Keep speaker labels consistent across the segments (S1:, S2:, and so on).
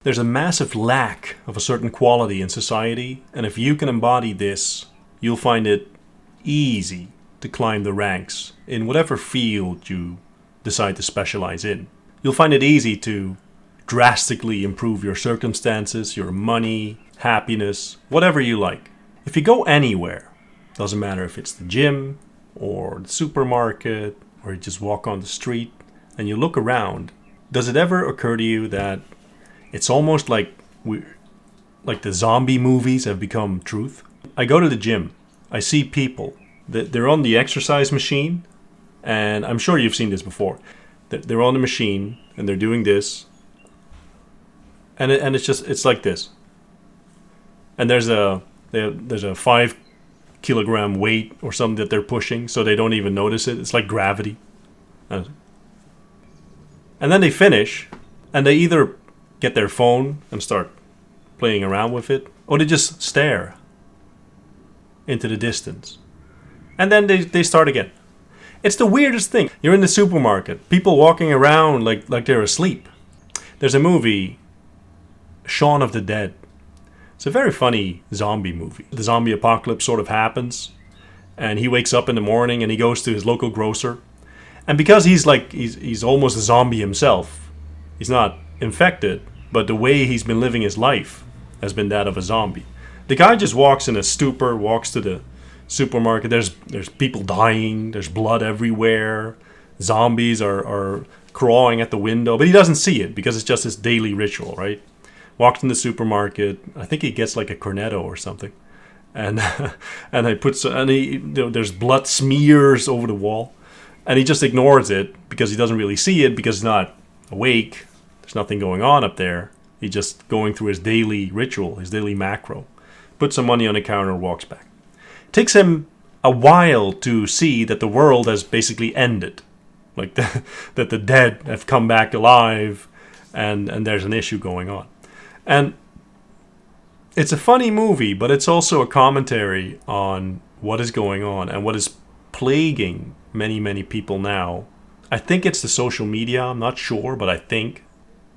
S1: There's a massive lack of a certain quality in society, and if you can embody this, you'll find it easy to climb the ranks in whatever field you decide to specialize in. You'll find it easy to drastically improve your circumstances, your money, happiness, whatever you like. If you go anywhere, doesn't matter if it's the gym or the supermarket or you just walk on the street and you look around, does it ever occur to you that it's almost like the zombie movies have become truth? I go to the gym. I see people. They're on the exercise machine, and I'm sure you've seen this before. They're on the machine, and they're doing this, and it's like this. And there's a 5 kilogram weight or something that they're pushing, so they don't even notice it. It's like gravity. And then they finish, and they either get their phone and start playing around with it, or they just stare into the distance. And then they start again. It's the weirdest thing. You're in the supermarket, people walking around like they're asleep. There's a movie, Shaun of the Dead. It's a very funny zombie movie. The zombie apocalypse sort of happens, and he wakes up in the morning and he goes to his local grocer. And because he's almost a zombie himself, he's not infected, but the way he's been living his life has been that of a zombie. The guy just walks in a stupor, walks to the supermarket. There's people dying. There's blood everywhere. Zombies are crawling at the window, but he doesn't see it because it's just his daily ritual, right? Walks in the supermarket. I think he gets like a cornetto or something, and there's blood smears over the wall, and he just ignores it because he doesn't really see it because he's not awake. There's nothing going on up there. He's just going through his daily ritual, his daily macro. Puts some money on the counter and walks back. It takes him a while to see that the world has basically ended. Like that the dead have come back alive and there's an issue going on. And it's a funny movie, but it's also a commentary on what is going on and what is plaguing many, many people now. I think it's the social media. I'm not sure, but I think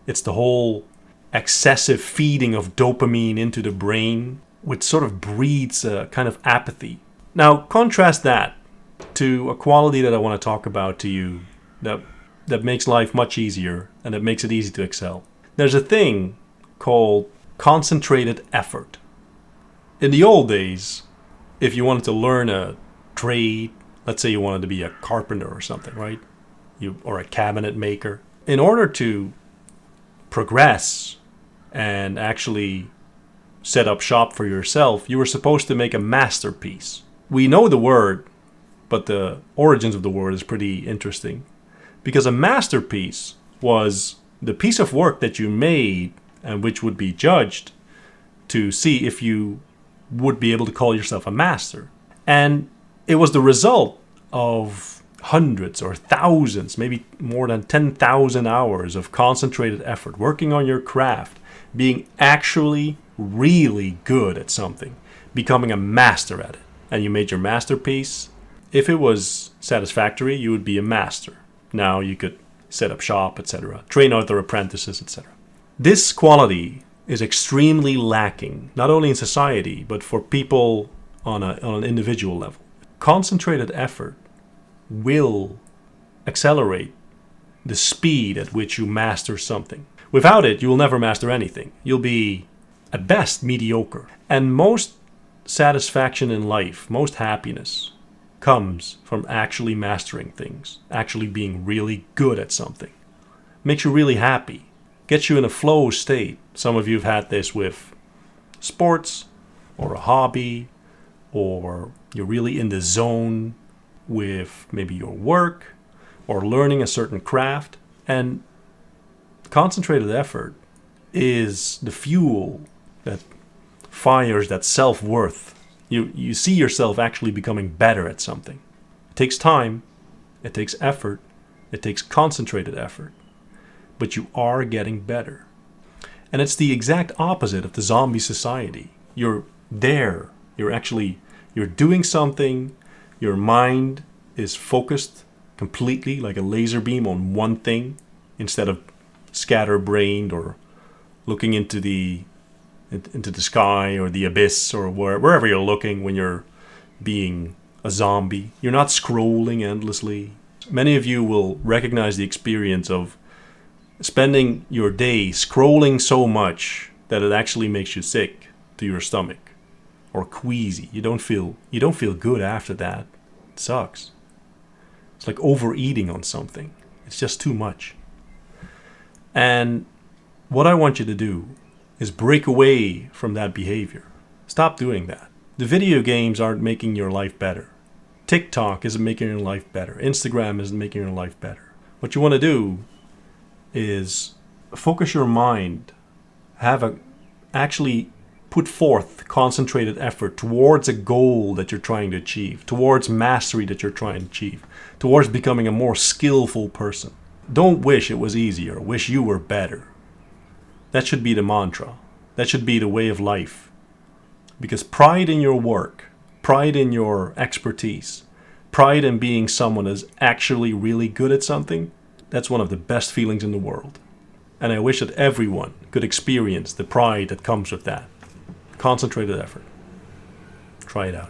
S1: it's the whole excessive feeding of dopamine into the brain, which sort of breeds a kind of apathy. Now, contrast that to a quality that I want to talk about to you that makes life much easier and that makes it easy to excel. There's a thing called concentrated effort. In the old days, if you wanted to learn a trade, let's say you wanted to be a carpenter or something, right? Or a cabinet maker. In order to progress and actually set up shop for yourself, you were supposed to make a masterpiece. We know the word, but the origins of the word is pretty interesting. Because a masterpiece was the piece of work that you made and which would be judged to see if you would be able to call yourself a master. And it was the result of hundreds or thousands, maybe more than 10,000 hours of concentrated effort, working on your craft, being actually really good at something, becoming a master at it. And you made your masterpiece. If it was satisfactory, you would be a master. Now you could set up shop, etc., train other apprentices, etc. This quality is extremely lacking, not only in society, but for people on an individual level. Concentrated effort will accelerate the speed at which you master something. Without it, you will never master anything. You'll be, at best, mediocre. And most satisfaction in life, most happiness, comes from actually mastering things, actually being really good at something. Makes you really happy, gets you in a flow state. Some of you have had this with sports or a hobby, or you're really in the zone with maybe your work or learning a certain craft. And concentrated effort is the fuel that fires that self-worth. You see yourself actually becoming better at something. It takes time, it takes effort, it takes concentrated effort, but you are getting better. And it's the exact opposite of the zombie society. You're there, you're doing something. Your mind is focused completely like a laser beam on one thing instead of scatterbrained or looking into the sky or the abyss or wherever you're looking when you're being a zombie. You're not scrolling endlessly. Many of you will recognize the experience of spending your day scrolling so much that it actually makes you sick to your stomach or queasy. You don't feel good after that. It sucks. It's like overeating on something. It's just too much. And what I want you to do is break away from that behavior. Stop doing that. The video games aren't making your life better. TikTok isn't making your life better. Instagram isn't making your life better. What you want to do is focus your mind, actually put forth concentrated effort towards a goal that you're trying to achieve, towards mastery that you're trying to achieve, towards becoming a more skillful person. Don't wish it was easier, wish you were better. That should be the mantra. That should be the way of life. Because pride in your work, pride in your expertise, pride in being someone who's actually really good at something, that's one of the best feelings in the world. And I wish that everyone could experience the pride that comes with that. Concentrated effort. Try it out.